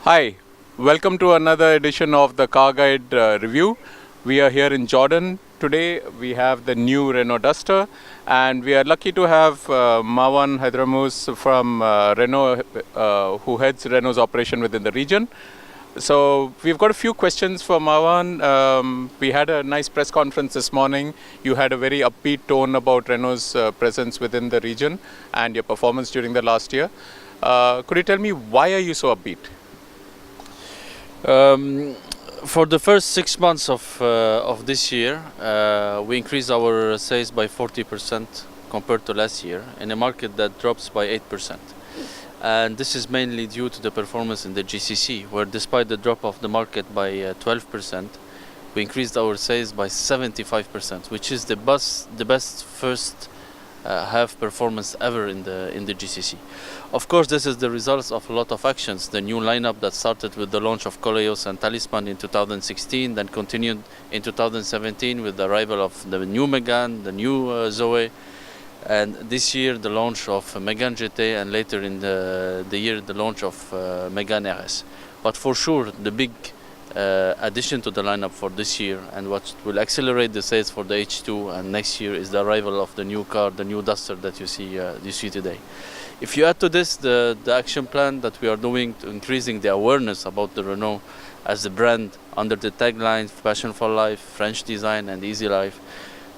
Hi, welcome to another edition of the Car Guide review. We are here in Jordan. Today we have the new Renault Duster, and we are lucky to have Marwan Haidamous from Renault, who heads Renault's operation within the region. So we've got a few questions for Marwan. We had a nice press conference this morning. You had a very upbeat tone about Renault's presence within the region and your performance during the last year. Could you tell me, why are you so upbeat? For the first 6 months of this year, we increased our sales by 40% compared to last year in a market that drops by 8%. And this is mainly due to the performance in the GCC, where despite the drop of the market by 12%, we increased our sales by 75%, which is the best first half performance ever in the GCC. Of course, this is the result of a lot of actions. The new lineup that started with the launch of Koleos and Talisman in 2016, then continued in 2017 with the arrival of the new Megane, the new Zoe, and this year the launch of Megane GT, and later in the year the launch of Megane RS. But for sure, the big addition to the lineup for this year, and what will accelerate the sales for the H2 and next year, is the arrival of the new car, the new Duster that you see today. If you add to this the action plan that we are doing to increasing the awareness about the Renault as a brand under the tagline Passion for Life, French Design and Easy Life,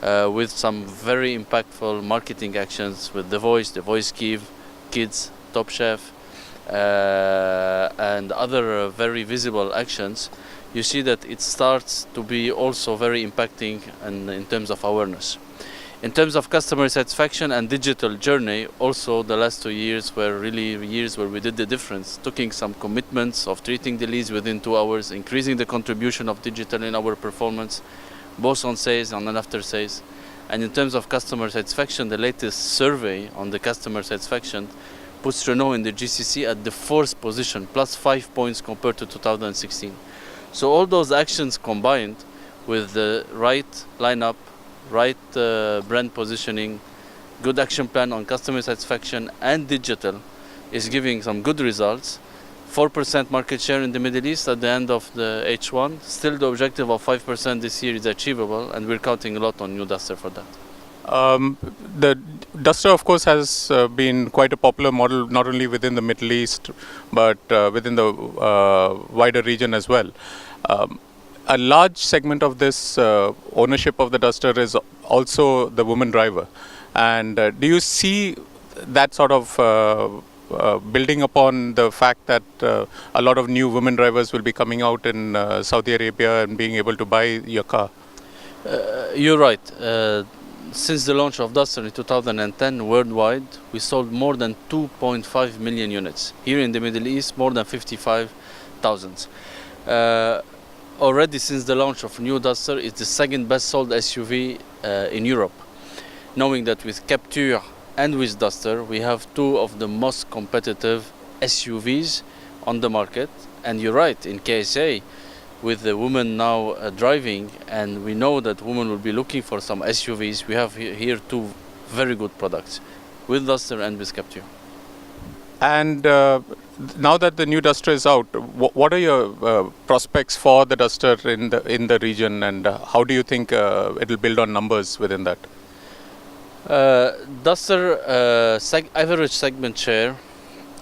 with some very impactful marketing actions with The Voice Kids, Top Chef, and other very visible actions, you see that it starts to be also very impacting in terms of awareness. In terms of customer satisfaction and digital journey, also the last 2 years were really years where we did the difference, taking some commitments of treating the leads within 2 hours, increasing the contribution of digital in our performance, both on sales and on after sales. And in terms of customer satisfaction, the latest survey on the customer satisfaction puts Renault in the GCC at the 4th position, plus 5 points compared to 2016. So all those actions combined with the right lineup, right brand positioning, good action plan on customer satisfaction and digital is giving some good results. 4% market share in the Middle East at the end of the H1. Still the objective of 5% this year is achievable, and we're counting a lot on new Duster for that. The Duster, of course, has been quite a popular model, not only within the Middle East, but within the wider region as well. A large segment of this ownership of the Duster is also the woman driver. And do you see that sort of building upon the fact that a lot of new women drivers will be coming out in Saudi Arabia and being able to buy your car? You're right. Since the launch of Duster in 2010 worldwide, we sold more than 2.5 million units. Here in the Middle East, more than 55,000. Already since the launch of new Duster, it's the second best sold SUV in Europe. Knowing that with Captur and with Duster, we have 2 of the most competitive SUVs on the market. And you're right, in KSA, with the women now driving, and we know that women will be looking for some SUVs, we have here 2 very good products, with Duster and with Captur. And now that the new Duster is out, what are your prospects for the Duster in the region, and how do you think it will build on numbers within that? Duster average segment share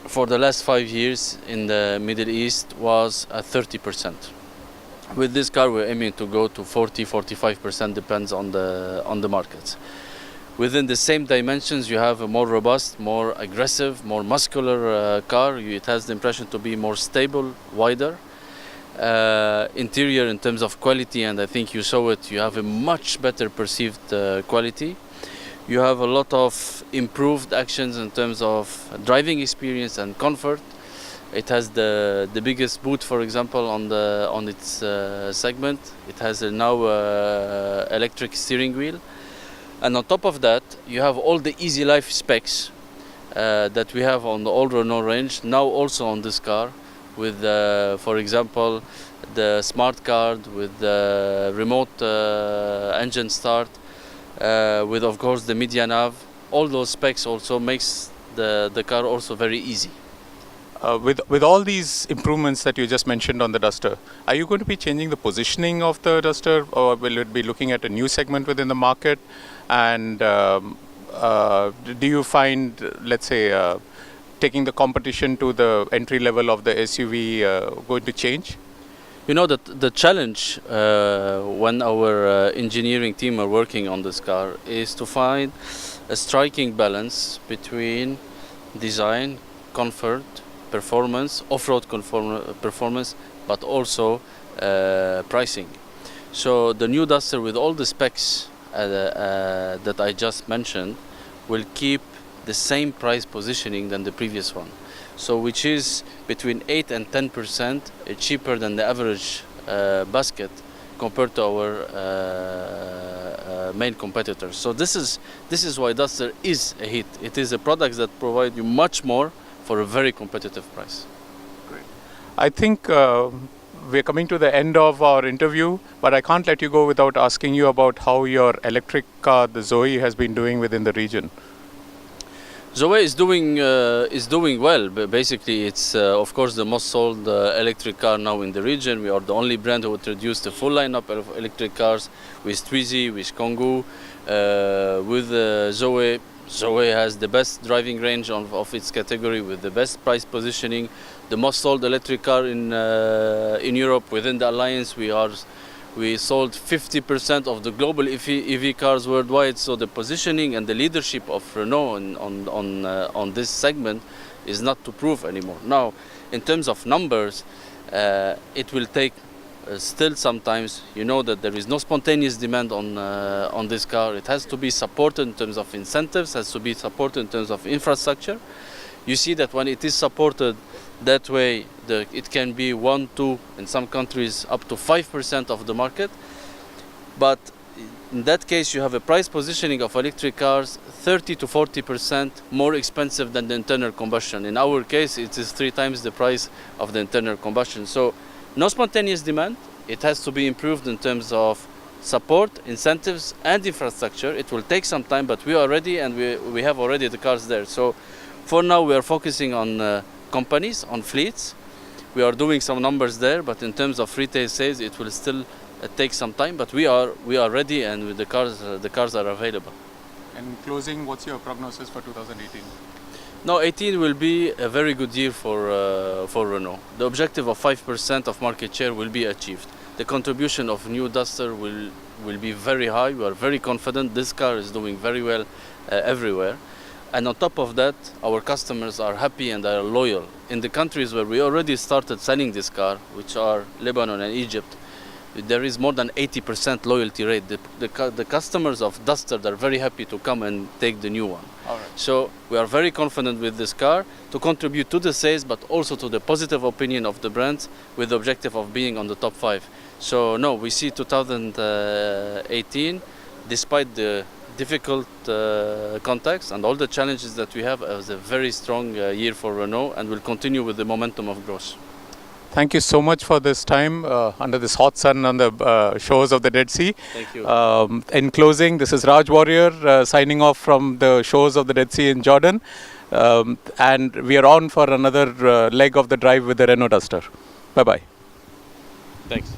for the last 5 years in the Middle East was at 30%. With this car, we're aiming to go to 40-45%, depends on the markets. Within the same dimensions, you have a more robust, more aggressive, more muscular car. It has the impression to be more stable, wider. Interior in terms of quality, and I think you saw it, you have a much better perceived quality. You have a lot of improved actions in terms of driving experience and comfort. It has the biggest boot, for example, on its segment. It has a now electric steering wheel. And on top of that, you have all the Easy Life specs that we have on the old Renault range, now also on this car, with, for example, the smart card, with the remote engine start, with, of course, the media nav. All those specs also makes the car also very easy. With all these improvements that you just mentioned on the Duster, are you going to be changing the positioning of the Duster, or will it be looking at a new segment within the market? And do you find, let's say, taking the competition to the entry level of the SUV going to change? You know that the challenge when our engineering team are working on this car is to find a striking balance between design, comfort, performance, off-road performance, but also pricing. So the new Duster, with all the specs that I just mentioned, will keep the same price positioning than the previous one. So which is between 8 and 10% cheaper than the average basket compared to our main competitors. So this is why Duster is a hit. It is a product that provides you much more for a very competitive price. Great. I think we're coming to the end of our interview, but I can't let you go without asking you about how your electric car, the Zoe, has been doing within the region. Zoe is doing well. But basically, it's of course the most sold electric car now in the region. We are the only brand who introduced a full lineup of electric cars with Twizy, with Kangoo, with Zoe. Zoe has the best driving range of its category, with the best price positioning, the most sold electric car in Europe. Within the alliance, we sold 50% of the global EV cars worldwide. So the positioning and the leadership of Renault on this segment is not to prove anymore. Now, in terms of numbers, it will take still sometimes. You know that there is no spontaneous demand on this car. It has to be supported in terms of incentives, has to be supported in terms of infrastructure. You see that when it is supported that way, it can be 1, 2, in some countries up to 5% of the market. But in that case, you have a price positioning of electric cars 30 to 40% more expensive than the internal combustion. In our case, it is 3 times the price of the internal combustion. So no spontaneous demand. It has to be improved in terms of support, incentives, and infrastructure. It will take some time, but we are ready, and we have already the cars there. So for now, we are focusing on companies, on fleets. We are doing some numbers there, but in terms of retail sales, it will still take some time. But we are ready, and with the cars are available. And in closing, what's your prognosis for 2018? No, 18 will be a very good year for Renault. The objective of 5% of market share will be achieved. The contribution of new Duster will be very high. We are very confident. This car is doing very well everywhere. And on top of that, our customers are happy and are loyal. In the countries where we already started selling this car, which are Lebanon and Egypt, there is more than 80% loyalty rate. The customers of Duster are very happy to come and take the new one. All right. So we are very confident with this car to contribute to the sales, but also to the positive opinion of the brand, with the objective of being on the top 5. So no, we see 2018, despite the difficult context and all the challenges that we have, as a very strong year for Renault, and will continue with the momentum of growth. Thank you so much for this time under this hot sun on the shores of the Dead Sea. Thank you. In closing, this is Raj Warrior signing off from the shores of the Dead Sea in Jordan. And we are on for another leg of the drive with the Renault Duster. Bye-bye. Thanks.